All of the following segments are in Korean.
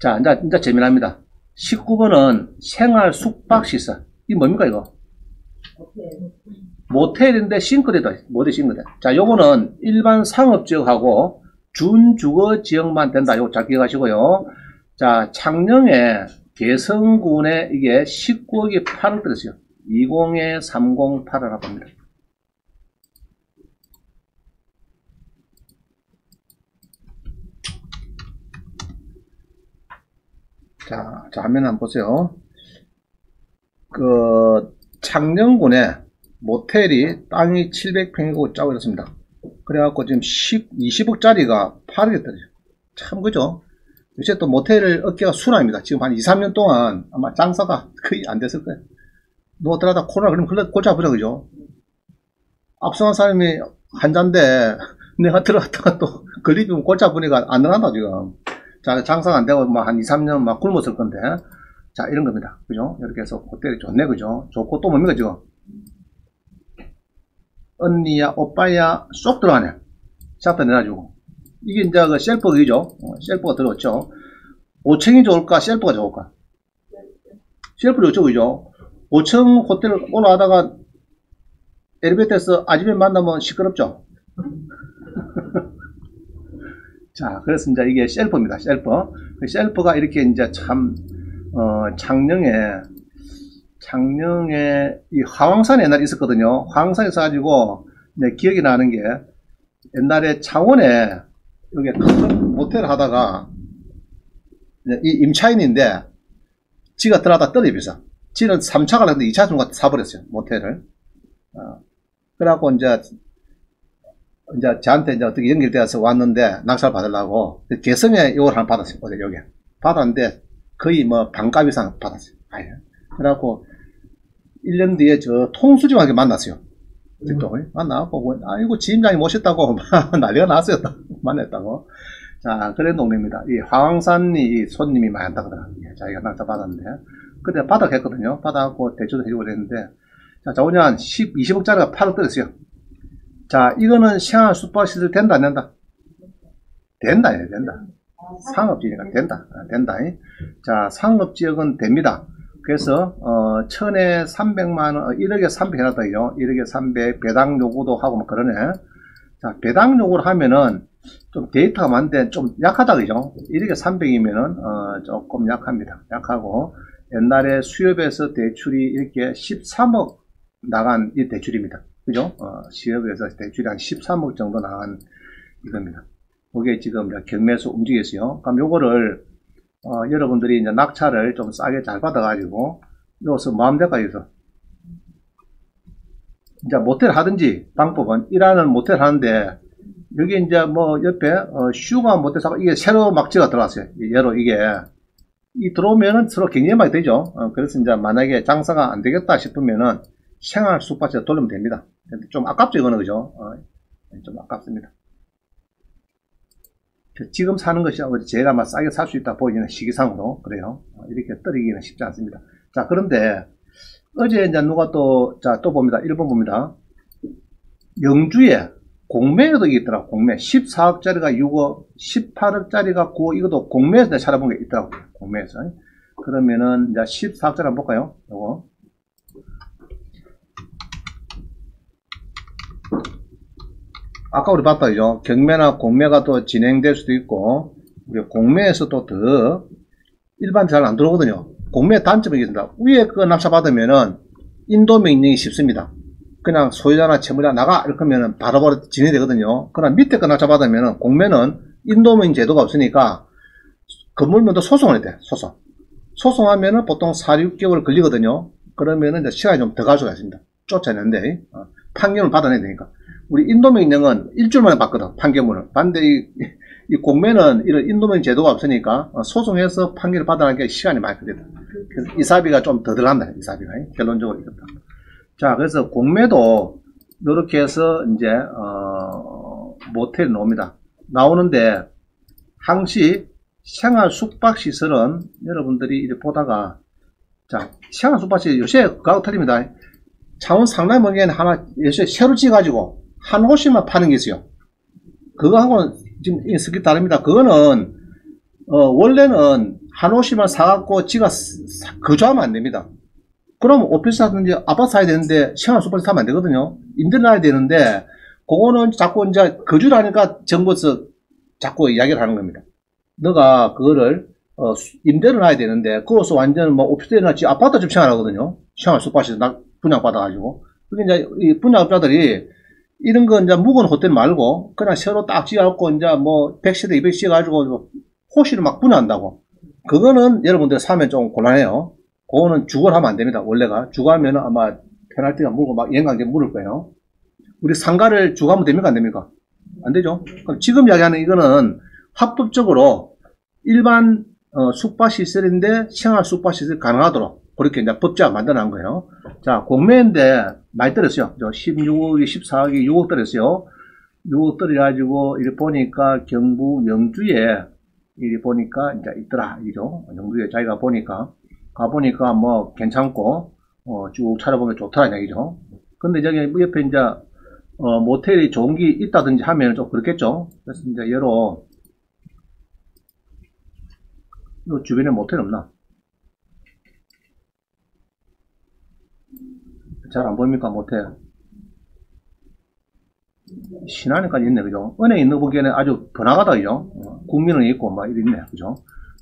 자, 이제 재미납니다. 19번은 생활 숙박시설. 이 뭡니까, 이거? 모텔인데 싱글이다. 모텔 싱글이다. 자, 요거는 일반 상업지역하고 준주거지역만 된다. 요거 잘 기억하시고요. 자, 창녕에 개성군에 이게 19억이 8억 들었어요. 20에 308이라고 합니다. 자, 화면 한번 보세요. 창녕군에 모텔이 땅이 700평이고 짜고 이렇습니다. 그래갖고 지금 20억짜리가 8억이 떨어져요. 참, 그죠? 요새 또 모텔 업계가 순환입니다. 지금 한 2, 3년 동안 아마 장사가 거의 안 됐을 거예요. 누가 들어가다 코로나 그러면 골치 아프죠, 그죠? 앞서간 사람이 환자인데 내가 들어갔다가 또 걸리면 골치 아프니까 안 들어간다, 지금. 자, 장사가 안 되고 뭐 한 2, 3년 막 굶었을 건데. 자, 이런 겁니다. 그죠? 이렇게 해서 호텔이 좋네, 그죠? 좋고 또 뭡니까, 지금? 언니야, 오빠야, 쏙 들어가네. 샷도 내놔주고. 이게 이제 그 셀프이죠? 셀프가 들어왔죠? 5층이 좋을까, 셀프가 좋을까? 셀프 좋죠, 그죠? 5층 호텔 올라가다가 엘리베이터에서 아줌마 만나면 시끄럽죠? 자, 그래서 이제 이게 셀프입니다, 셀프. 셀프가 이렇게 이제 참, 창녕에 이 화왕산에 옛날에 있었거든요. 화왕산에 있어가지고 내 기억이 나는 게 옛날에 창원에 여기 큰 모텔을 하다가 이 임차인인데 지가 들어가다 떨어집니다. 지는 3차 가려는데 2차 중간 사버렸어요, 모텔을. 그래갖고 이제 저한테 이제 어떻게 연결되어서 왔는데 낙찰 받으려고 개성에 이걸 하나 받았어요. 여기 받았는데 거의 뭐 반값 이상 받았어요. 그래갖고 1년 뒤에 저 통수집하게 만났어요. 만나고 아이고 지임장이 모셨다고 난리가 났어요. 만났다고. 자, 그런 동네입니다. 이 화왕산이 손님이 많이 한다고 하더라고요. 자기가 낙찰 받았는데 그때 바닥 했거든요. 바닥하고 대출도 해주고 그랬는데 자, 저번에 20억짜리가 8억 떨어졌어요. 자, 이거는 생활 숙박시설 된다, 안 된다? 된다. 상업지역이니까 된다. 자, 상업지역은 됩니다. 그래서, 1000에 300만원, 1억에 300 해놨다요. 1억에 300, 배당 요구도 하고 막 그러네. 자, 배당 요구를 하면은, 좀 데이터가 많은데 좀 약하다, 그죠? 1억에 300이면은, 조금 약합니다. 약하고, 옛날에 수협에서 대출이 이렇게 13억 나간 이 대출입니다. 그죠? 시협에서 대출이 한 13억 정도 나간 이겁니다. 그게 지금 경매에서 움직였어요. 그럼 요거를, 여러분들이 이제 낙찰을 좀 싸게 잘 받아가지고, 여기서 마음대로 해서, 이제 모텔 하든지, 방법은, 일하는 모텔 하는데, 여기 이제 뭐 옆에, 슈가 모텔 사고, 이게 새로 막지가 들어왔어요. 얘로 이게, 이 들어오면은 서로 경쟁이 많이 되죠. 그래서 이제 만약에 장사가 안 되겠다 싶으면은, 생활 숙박시설 돌리면 됩니다. 좀 아깝죠, 이거는, 그죠? 좀 아깝습니다. 지금 사는 것이 제일 아마 싸게 살 수 있다 보이는 시기상으로, 그래요. 이렇게 떨어지기는 쉽지 않습니다. 자, 그런데, 어제 이제 누가 또 봅니다. 1번 봅니다. 영주에 공매에도 이게 있더라고, 공매. 14억짜리가 6억, 18억짜리가 9억, 이것도 공매에서 내가 찾아본 게 있더라고, 공매에서. 그러면은, 이제 14억짜리 한번 볼까요? 요거. 아까 우리 봤다, 그죠? 경매나 공매가 또 진행될 수도 있고, 우리 공매에서도 더 일반 잘 안 들어오거든요. 공매 단점이 있습니다. 위에 그 낙찰 받으면은 인도 명령이 쉽습니다. 그냥 소유자나 채무자 나가 이렇게 하면은 바로 진행이 되거든요. 그러나 밑에 그 낙찰 받으면은 공매는 인도 명령 제도가 없으니까 건물면도 소송을 해야 돼, 소송. 소송하면은 보통 4, 6개월 걸리거든요. 그러면은 이제 시간이 좀 더 갈 수가 있습니다. 쫓아내는데, 판결을 받아내야 되니까. 우리 인도명령은 일주일 만에 받거든, 판결문을. 반대 이 공매는 이런 인도명 제도가 없으니까 소송해서 판결을 받아내기 시간이 많이 걸립니다. 그래서 이사비가 좀 더 들어간다, 이사비가. 결론적으로 이렇다. 자, 그래서 공매도 이렇게 해서 이제, 모텔이 나옵니다. 나오는데, 항시 생활 숙박시설은 여러분들이 이제 보다가, 자, 생활 숙박시설 요새 그거하고 틀립니다. 창원 상남역에는 하나 요새 새로 지어가지고 한 호실만 파는 게 있어요. 그거하고는 지금 스키 다릅니다. 그거는 원래는 한 옷씩만 사갖고 지가 거주하면 안 됩니다. 그럼 오피스 사든지 아파트 사야 되는데 생활 숙박시 사면 안 되거든요. 임대를 놔야 되는데 그거는 자꾸 이제 거주를 하니까 정부에서 자꾸 이야기를 하는 겁니다. 너가 그거를 임대를 놔야 되는데 그것을 완전 뭐 오피스텔이나 아파트 좀 생활하거든요. 생활 숙박시 분양받아가지고. 그게 이제 이 분양업자들이 이런 거 이제 묵은 호텔 말고 그냥 새로 딱 지어갖고 이제 뭐 100세대 200세대 가지고 호실을 막 분양한다고. 그거는 여러분들 사면 좀 곤란해요. 그거는 주거를 하면 안 됩니다. 원래가 주거하면 아마 페널티가 물고 막 연강제 물을 거예요. 우리 상가를 주거하면 됩니까? 안 됩니까? 안 되죠. 그럼 지금 이야기하는 이거는 합법적으로 일반 숙박시설인데 생활 숙박시설이 가능하도록 그렇게 이제 법제화 만들어놓은 거예요. 자, 공매인데 많이 떨었어요. 16억이, 14억이, 6억 떨었어요. 6억 떨어가지고, 이렇게 보니까 경북 영주에, 이렇게 보니까 이제 있더라. 이죠. 영주에 자기가 보니까, 가보니까 뭐 괜찮고, 쭉 찾아보면 좋더라. 이죠. 근데 저기 옆에 이제, 모텔이 좋은 게 있다든지 하면 좀 그렇겠죠. 그래서 이제 얘로, 요 주변에 모텔 없나? 잘 안 보입니까? 모텔. 신안에까지 있네, 그죠? 은행에 있는 보기에는 아주 번화가다, 그죠? 국민은 있고, 막, 이리 있네, 그죠?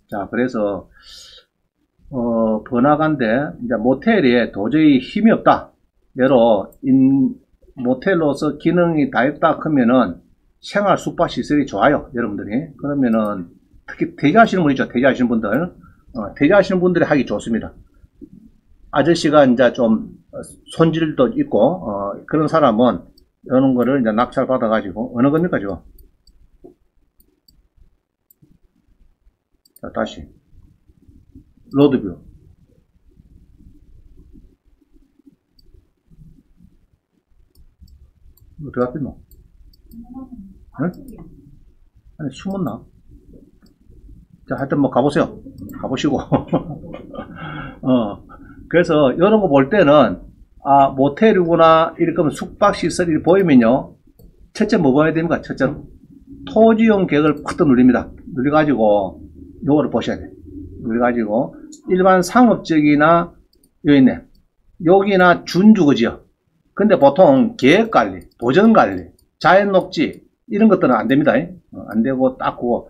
자, 그래서, 번화가인데, 이제 모텔에 도저히 힘이 없다. 예로, 모텔로서 기능이 다 있다, 하면은, 생활 숙박시설이 좋아요, 여러분들이. 그러면은, 특히 퇴직하시는 분 있죠, 퇴직하시는 분들. 퇴직하시는 분들이 하기 좋습니다. 아저씨가 이제 좀 손질도 있고 그런 사람은 이런 거를 이제 낙찰 받아가지고 어느 겁니까 지금? 자, 다시 로드뷰. 어디 갔겠노? 응? 아니 숨었나? 자, 하여튼 뭐 가보세요. 가보시고 그래서 이런 거 볼 때는 아 모텔이구나 이렇게 하면 숙박시설이 보이면요 첫째 뭐 봐야 됩니까? 첫째 토지용 계획을 팍 눌립니다. 눌려가지고 요거를 보셔야 돼요. 눌려가지고 일반 상업적이나 여기 있네 여기나 준주거지요. 근데 보통 계획관리, 보전관리, 자연녹지 이런 것들은 안 됩니다. 안 되고 딱 그거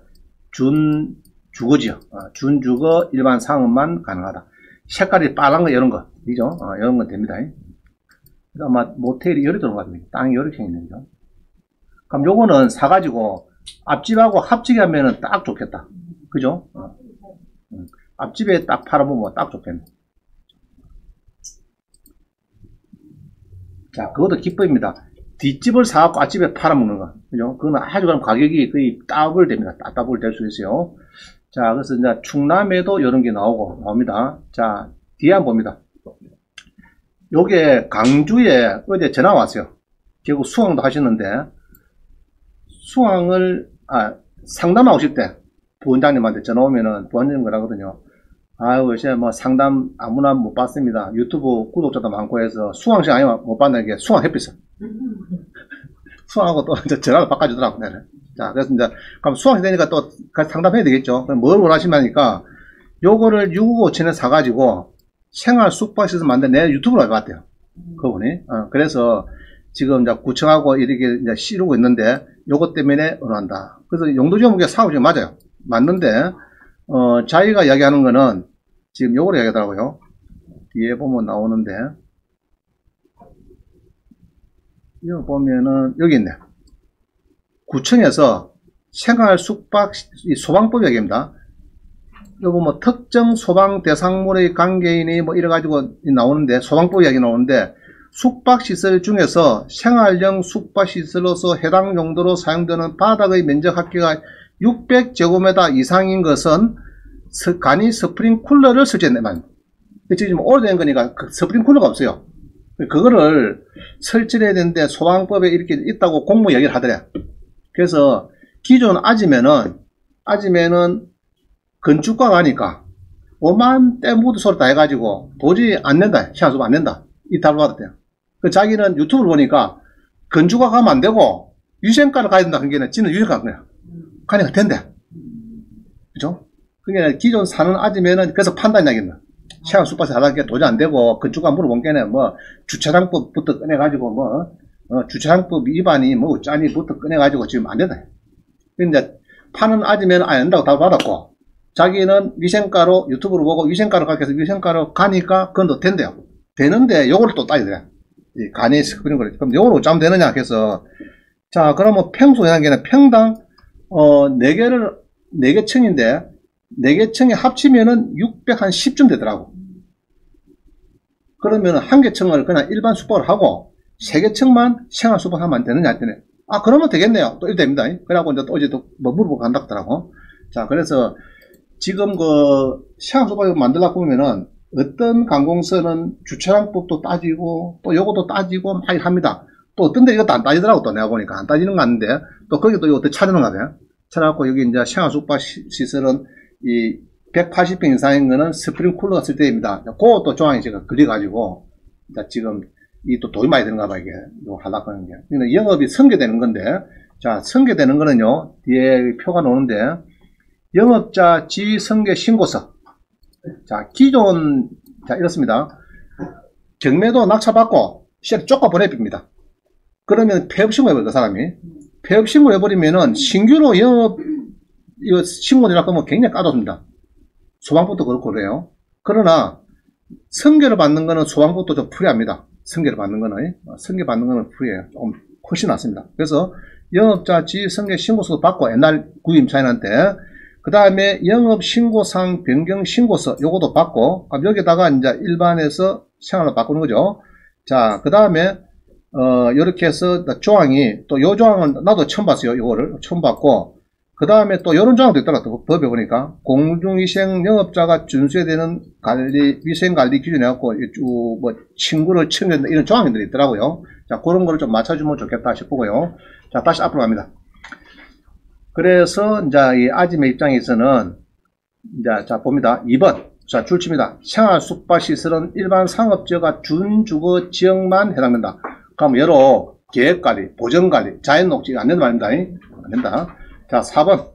준주거지요. 준주거 일반 상업만 가능하다. 색깔이 빨간 거 이런 거 이죠? 이런 건 됩니다. 아마 모텔이 요리 들어온 것 같습니다. 땅이 요렇게 있는 거죠. 그럼 요거는 사가지고 앞집하고 합치게 하면은 딱 좋겠다. 그죠? 앞집에 딱 팔아보면 딱 좋겠네. 자, 그것도 기법입니다. 뒷집을 사갖고 앞집에 팔아먹는 거. 그죠? 그거는 아주 그럼 가격이 거의 더블 됩니다. 더블 될 수 있어요. 자, 그래서 이제 충남에도 이런 게 나옵니다. 자, 뒤에 한번 봅니다. 요게 강주에 어제 전화 왔어요. 결국 수강도 하셨는데, 수강을, 상담하고 싶을 때, 부원장님한테 전화 오면은 부원장님 거라거든요. 아유, 요새 뭐 상담 아무나 못 받습니다. 유튜브 구독자도 많고 해서 수강 시간 아니면 못 받는 게 수강 햇빛을. 수강하고 또 이제 전화를 바꿔주더라고, 내가. 자, 그래서 이제, 그럼 수강이 되니까 또 같이 상담해야 되겠죠. 그럼 뭘 원하시면 하니까, 요거를 655,000원 사가지고, 생활 숙박시설 만든 내 유튜브로 해봤대요. 그분이. 그래서 지금 이제 구청하고 이렇게 이제 씨르고 있는데, 요것 때문에 원한다. 그래서 용도지원국의 사업이 맞아요. 맞는데, 자기가 이야기하는 거는, 지금 요거를 이야기하더라고요. 뒤에 보면 나오는데, 이거 보면은, 여기 있네. 구청에서 생활 숙박 소방법 이야기입니다. 요거 뭐 특정 소방 대상물의 관계인이 뭐 이래가지고 나오는데 소방법 이야기 나오는데 숙박시설 중에서 생활형 숙박시설로서 해당 용도로 사용되는 바닥의 면적 합계가 600제곱미터 이상인 것은 간이 스프링쿨러를 설치했네. 지금 오래된 거니까 스프링쿨러가 없어요. 그거를 설치해야 되는데 소방법에 이렇게 있다고 공무 얘기를 하더래. 그래서 기존 아지면은 건축가가 하니까 오만 떼무드 소리 다 해가지고 도저히 안 된다. 시간수가 안 된다. 이 답을 받았대요. 그 자기는 유튜브를 보니까 건축가 가면 안 되고 유생가를 가야 된다. 한 게는 지는 유생가 그냥 가니까 된대. 그죠? 그게 기존 사는 아지매는 그래서 판단이 나겠나. 생활 숙박시 하다는 게 도저히 안 되고, 건축가 물어본 게네, 뭐, 주차장법부터 꺼내가지고, 뭐, 주차장법 위반이 뭐, 어쩌니부터 꺼내가지고 지금 안 된다. 근데, 파는 아지매는 안 된다고 답을 받았고, 자기는 위생가로, 유튜브로 보고 위생가로 가게 해서 위생가로 가니까 그건 또 된대요. 되는데, 요걸 또 따야 돼. 이 간이 그런 거래. 그럼 요걸 어쩌면 되느냐 해서, 자, 그러면 평소에 하는 게 평당, 4개 층인데, 4개 층에 합치면은 610쯤 되더라고. 그러면 한 개 층을 그냥 일반 숙박을 하고, 3개 층만 생활 숙박하면 되느냐 했더니, 아, 그러면 되겠네요. 또 이래 됩니다. 그래갖고 이제 또 어제 또 뭐 물어보고 간다 하더라고. 자, 그래서 지금 그 생활 숙박을 만들려고 보면은 어떤 관공서는 주차장법도 따지고, 또 요것도 따지고 막 합니다. 또 어떤 데 이것도 안 따지더라고. 또 내가 보니까 안 따지는 거 같은데, 또 거기 또 이것도 찾는 거 같아요. 찾아갖고 여기 이제 생활 숙박 시설은 이 180평 이상인 거는 스프링 쿨러가 쓸 때입니다. 그것도 조항이 제가 그려가지고, 지금 이 또 돈이 많이 드는가 봐, 이게. 요 하려고 하는 게. 그러니까 영업이 승계되는 건데, 자, 승계되는 거는요, 뒤에 표가 나오는데, 영업자 지위 승계 신고서. 자, 기존, 자, 이렇습니다. 경매도 낙찰받고, 시를 쫓아 보내줍니다. 그러면 폐업 신고해버려, 그 사람이. 폐업 신고해버리면은, 신규로 영업, 이거 신고이라고 하면 굉장히 까다롭습니다. 소방법도 그렇고 그래요. 그러나 승계를 받는 거는 소방법도 좀 프리합니다. 승계를 받는 거는 프리해요. 조금 훨씬 낫습니다. 그래서 영업자 지위 승계 신고서도 받고 옛날 구임차인한테 그 다음에 영업신고상 변경신고서 요것도 받고 여기다가 이제 일반에서 생활로 바꾸는 거죠. 자, 그 다음에 요렇게 해서 조항이 또 요 조항은 나도 처음 봤어요. 요거를 처음 봤고 그 다음에 또 이런 조항도 있더라고요. 법에 보니까 공중위생 영업자가 준수해야 되는 위생관리 기준에 갖고 뭐 친구를 챙겨야 이런 조항들이 있더라고요. 자, 그런 거를 좀 맞춰주면 좋겠다 싶고요. 자, 다시 앞으로 갑니다. 그래서 이제 이 아지매 입장에서는 이제 자 봅니다. 2번 자 줄칩니다. 생활 숙박시설은 일반 상업지가 준주거 지역만 해당된다. 그럼 여러 계획관리, 보전관리, 자연녹지가 안 된다 말입니다. 안 된다. 자, 4번.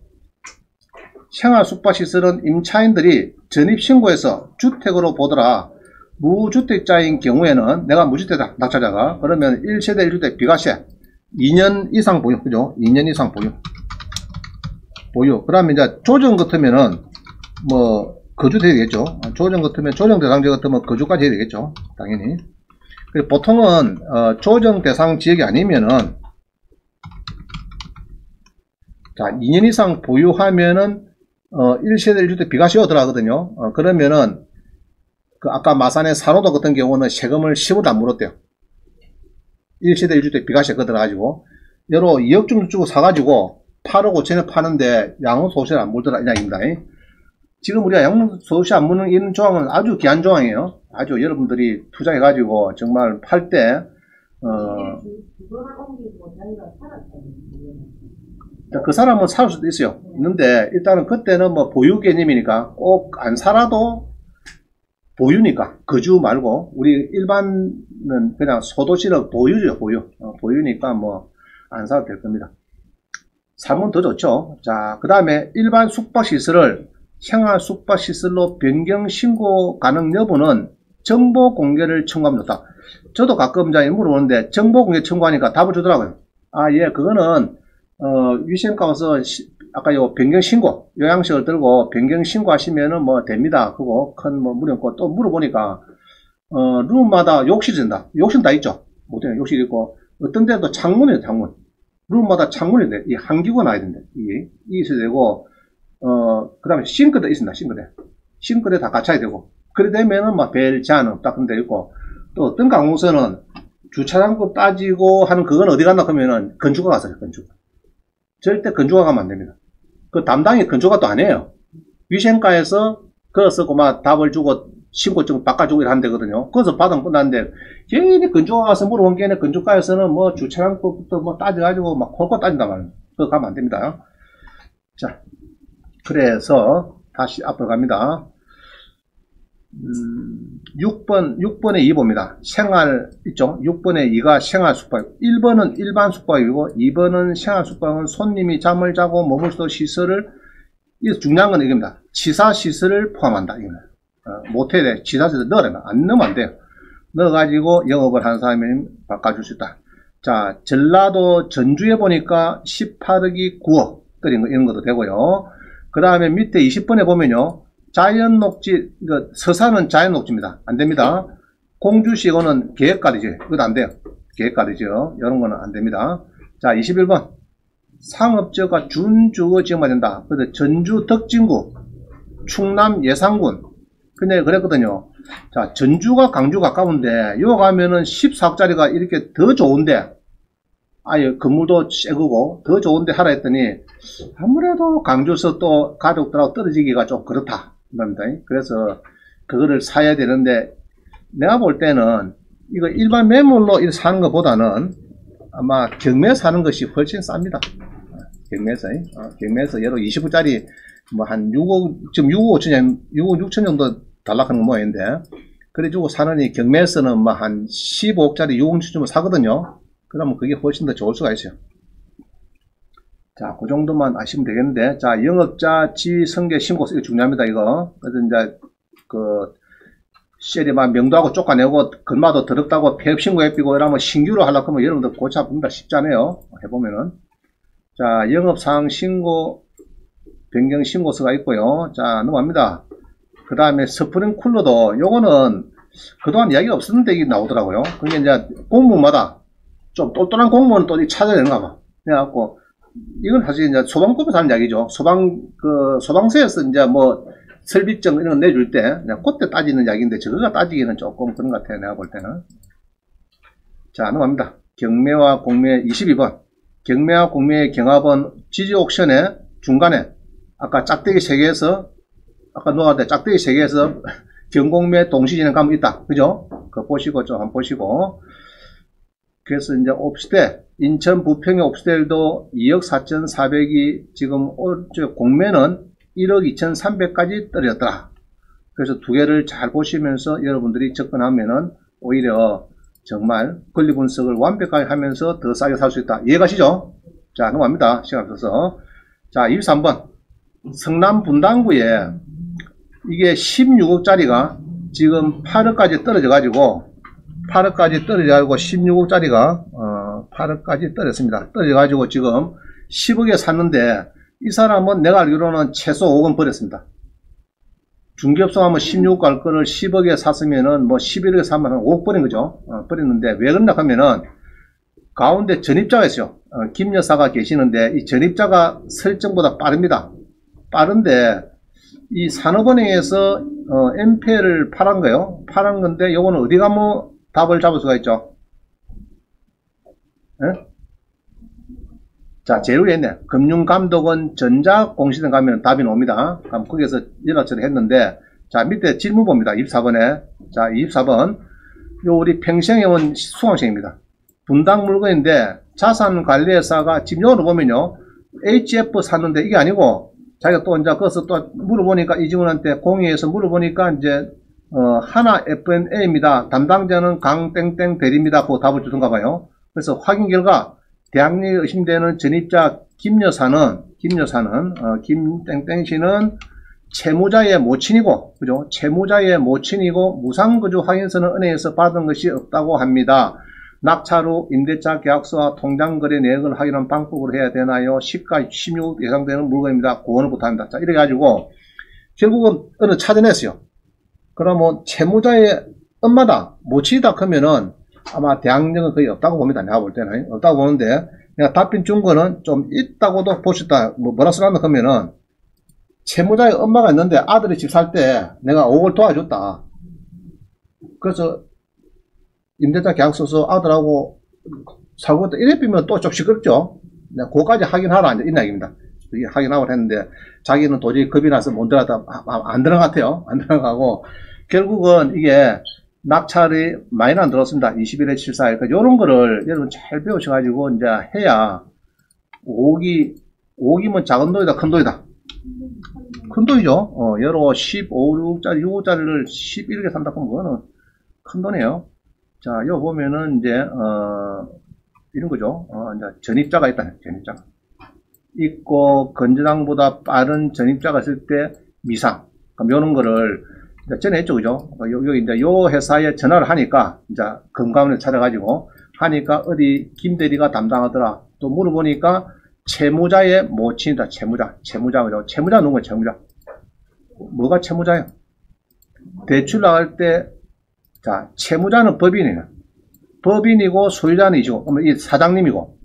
생활 숙박시설은 임차인들이 전입신고해서 주택으로 보더라. 무주택자인 경우에는 내가 무주택 낙찰자가 그러면 1세대 1주택 비과세 2년 이상 보유. 그죠? 2년 이상 보유. 그 다음에 이제 조정 같으면은 뭐 거주돼야 되겠죠. 조정 같으면 조정 대상지 같으면 거주까지 해야 되겠죠. 당연히. 그리고 보통은 조정 대상 지역이 아니면은 자, 2년 이상 보유하면은 1세대 1주택 비과세가 들어가거든요. 그러면은 그 아까 마산의 산호도 같은 경우는 세금을 10원도 안 물었대요. 1세대 1주택 비과세 들어가지고 여러 2억쯤 주고 사가지고 8억 5천에 파는데 양도소득세 안 물더라 이 이야기입니다. 지금 우리가 양도소득세 안 물는 이런 조항은 아주 귀한 조항이에요. 아주 여러분들이 투자해가지고 정말 팔 때 그 사람은 살 수도 있어요. 있는데 일단은 그때는 뭐 보유 개념이니까 꼭 안 살아도 보유니까 거주 말고 우리 일반은 그냥 소도시는 보유죠. 보유니까 뭐 안 사도 될 겁니다. 3은 더 좋죠. 자, 그 다음에 일반 숙박시설을 생활 숙박시설로 변경 신고 가능 여부는 정보 공개를 청구하면 좋다. 저도 가끔 물어보는데 정보 공개 청구하니까 답을 주더라고요. 아, 예, 그거는 위생과 가서 아까 요 변경신고 요양식을 들고 변경신고 하시면은 뭐 됩니다. 그거 큰 뭐 물이 없고 또 물어보니까 룸마다 욕실이 된다. 욕실 다 있죠. 모든 욕실이 있고 어떤 데도 창문이에요. 창문. 룸마다 창문이 돼. 이 한기구가 나야 된다. 이게 있어야 되고 그 다음에 싱크대 있습니다. 싱크대 다 갖춰야 되고 그래 되면은 뭐 별 제한 없다 그런 데 있고 또 어떤 관공서는 주차장법 따지고 하는 그건 어디 갔나 그러면은 건축가 가서 건축가. 절대 건조가 가면 안 됩니다. 그 담당이 건조가 또 안 해요. 위생과에서 그거 쓰고 막 답을 주고 신고증 바꿔주고 이러는 데거든요. 거기서 받으면 끝났는데 괜히 건조가 가서 물어본 게 건조과에서는 뭐 주차장법부터 뭐 따져가지고 막 콜콜 따진단 말이에요. 그거 가면 안 됩니다. 자, 그래서 다시 앞으로 갑니다. 6번에 2 봅니다. 생활 있죠? 6번에 2가 생활 숙박. 1번은 일반 숙박이고 2번은 생활 숙박은 손님이 잠을 자고 머물 수 있는 시설을 이 중요한 건 이겁니다. 치사시설을 포함한다. 이거는. 모텔에 치사시설 넣으려면 안 넣으면 안 돼요. 넣어가지고 영업을 하는 사람이 바꿔줄 수 있다. 자, 전라도 전주에 보니까 18억이 9억 떨인 거, 이런 것도 되고요. 그 다음에 밑에 20번에 보면요. 자연녹지, 서산은 자연녹지입니다. 안 됩니다. 공주시고는 계획가리죠. 이것도 안 돼요. 계획가리죠. 이런 거는 안 됩니다. 자, 21번. 상업지가 준주거 지어야 된다. 그래서 전주 덕진구, 충남 예산군. 근데 그랬거든요. 자, 전주가 강주 가까운데, 요 가면은 14억짜리가 이렇게 더 좋은데, 아예 건물도 새거고, 더 좋은데 하라 했더니, 아무래도 강주에서 또 가족들하고 떨어지기가 좀 그렇다. 그럽니다. 그래서, 그거를 사야 되는데, 내가 볼 때는, 이거 일반 매물로 사는 것보다는, 아마 경매 사는 것이 훨씬 쌉니다. 경매에서 예로 20억짜리, 뭐 한 6억, 지금 6억 5천, 6억 6천 정도 달락하는 모양인데, 그래가지고 사느니 경매에서는 뭐 한 15억짜리 6억 6천 사거든요. 그러면 그게 훨씬 더 좋을 수가 있어요. 자, 그 정도만 아시면 되겠는데, 자, 영업자 지성계 신고서, 이거 중요합니다, 이거. 그래서 이제, 셀이만 명도하고 쫓아내고, 건마도 더럽다고 폐업 신고해 삐고, 이러면 신규로 하려고 하면 여러분들 골치 아픕니다. 쉽지 않아요. 해보면은. 자, 영업사항 신고, 변경 신고서가 있고요. 자, 넘어갑니다. 그 다음에 스프링 쿨러도, 요거는 그동안 이야기가 없었는데 이게 나오더라고요. 그게 이제 공무마다 좀 똘똘한 공무원은 또 찾아야 되는가 봐. 그래갖고, 이건 사실 이제 소방법에서 하는 이야기죠. 소방서에서 이제 뭐, 설비증 이런 거 내줄 때, 그때 따지는 이야기인데, 저거가 따지기는 조금 그런 것 같아요. 내가 볼 때는. 자, 넘어갑니다. 경매와 공매 22번. 경매와 공매의 경합은 지지 옥션의 중간에, 아까 짝대기 3개에서, 아까 놓았는데 짝대기 3개에서 경공매 동시진행 가면 있다. 그죠? 그거 보시고 좀 한번 보시고. 그래서 이제 옵스텔, 인천 부평의 옵스텔도 2억 4,400이 지금 공매는 1억 2,300까지 떨어졌더라. 그래서 두 개를 잘 보시면서 여러분들이 접근하면은 오히려 정말 권리 분석을 완벽하게 하면서 더 싸게 살 수 있다. 이해가시죠? 자, 넘어갑니다. 시간 없어서. 자, 23번. 성남 분당구에 이게 16억짜리가 지금 8억까지 떨어져가지고 16억짜리가 8억까지 떨어졌습니다. 떨어져가지고 지금 10억에 샀는데 이 사람은 내가 알기로는 최소 5억은 버렸습니다. 중개업소 하면 16억 갈 거를 10억에 샀으면은 뭐 11억에 사면 한 5억 버린 거죠. 버렸는데 왜 그런가 하면은 가운데 전입자가 있어요. 김 여사가 계시는데 이 전입자가 설정보다 빠릅니다. 빠른데 이 산업은행에서 MPL을 팔은 거예요. 팔은 건데 요거는 어디 가면 답을 잡을 수가 있죠. 예? 자, 제일 위에 있네. 금융감독원 전자공시등 가면 답이 나옵니다. 그럼 거기에서 연락처를 했는데, 자, 밑에 질문 봅니다. 24번에. 자, 24번. 요, 우리 평생회원 수강생입니다. 분당 물건인데, 자산관리회사가 지금 여기로 보면요. HF 샀는데 이게 아니고, 자기가 또 이제 거기서 또 물어보니까 이직원한테 공의에서 물어보니까 이제, 하나 FNA입니다. 담당자는 강땡땡 대리입니다. 그 답을 주던가 봐요. 그래서 확인 결과, 대학리 의심되는 전입자 김여사는 김땡땡 씨는 채무자의 모친이고, 그죠? 채무자의 모친이고, 무상거주 확인서는 은행에서 받은 것이 없다고 합니다. 낙찰 후 임대차 계약서와 통장거래 내역을 확인한 방법으로 해야 되나요? 시가 16억 예상되는 물건입니다. 고언을 부탁합니다. 자, 이래가지고, 결국은 어느 찾아냈어요. 그러면 채무자의 엄마다, 모친이다 그러면은, 아마 대항력은 거의 없다고 봅니다. 내가 볼 때는. 없다고 보는데, 내가 답변 준 거는 좀 있다고도 보셨다. 뭐라 쓰라는 하면은, 채무자의 엄마가 있는데 아들이 집 살 때 내가 5억을 도와줬다. 그래서, 임대차 계약 써서 아들하고 사고 했다. 이래 삐면 또 좀 시끄럽죠? 내가 그거까지 확인하라. 이 이야기입니다. 이게 확인하고 했는데, 자기는 도저히 겁이 나서 못 들어갔다. 안 들어갔대요. 안 들어가고, 결국은 이게, 낙찰이 많이는 안 들었습니다. 21에 74일. 그러니까 요런 거를 여러분 잘 배우셔가지고 이제 해야 5억이면 작은 돈이다, 큰 돈이다. 큰 돈이죠. 여러 15억짜리, 6억짜리를 11억에 산다 그러면 그거는 큰 돈이에요. 자, 요 보면은 이제, 이런 거죠. 이제 전입자가 있다. 전입자가. 있고 건전항보다 빠른 전입자가 있을 때 미상. 그럼 요런 거를 전에 했죠, 그죠? 여기 이제 요 회사에 전화를 하니까 이제 금감원에 찾아가지고 하니까 어디 김 대리가 담당하더라. 또 물어보니까 채무자의 모친이다. 채무자. 그죠? 채무자 누구야? 채무자. 뭐가 채무자예요? 대출 나갈 때, 자, 채무자는 법인이에요. 법인이고 소유자는 이죠. 그러면 이 사장님이고,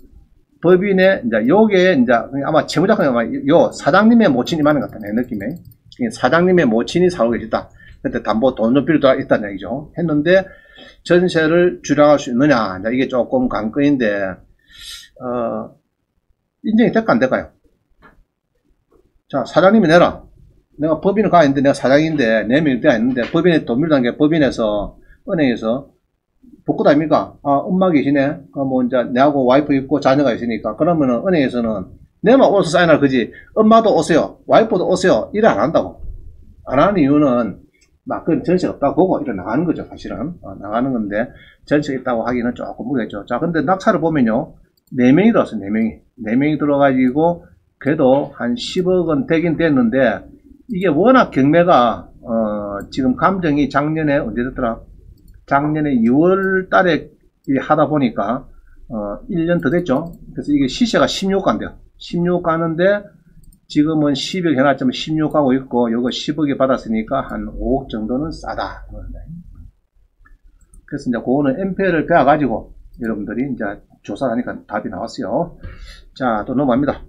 법인의, 이제, 요게, 이제, 아마 채무자가 아마 요 사장님의 모친이 맞는 것 같아, 내 느낌에. 사장님의 모친이 사고 계시다. 그때 담보 돈료비도 있다는 얘기죠. 했는데, 전세를 주량할 수 있느냐. 이제 이게 조금 관건인데, 인정이 될까 안 될까요? 자, 사장님이 내라. 내가 법인을 가 있는데, 내가 사장인데, 내 명의가 있는데, 법인에 돈 밀던 게 법인에서, 은행에서, 복구 아닙니까? 아, 엄마 계시네? 뭐, 이제, 내하고 와이프 있고 자녀가 있으니까. 그러면은, 은행에서는, 내만 오서 사인할 거지. 엄마도 오세요. 와이프도 오세요. 이래 안 한다고. 안 하는 이유는, 막, 그건 전세 없다고 보고, 이래 나가는 거죠, 사실은. 나가는 건데, 전세 있다고 하기는 조금 무리했죠. 자, 근데 낙찰을 보면요. 4명이 들어왔어요, 4명이. 4명이 들어가지고, 그래도 한 10억 원 되긴 됐는데, 이게 워낙 경매가, 지금 감정이 작년에, 언제 됐더라? 작년에 6월 달에 하다 보니까, 1년 더 됐죠? 그래서 이게 시세가 16억 간대요. 16억 가는데, 지금은 10억 해놨지만 16억 가고 있고, 요거 10억에 받았으니까 한 5억 정도는 싸다. 그래서 이제 그거는 MPL을 빼가지고, 여러분들이 이제 조사를 하니까 답이 나왔어요. 자, 또 넘어갑니다.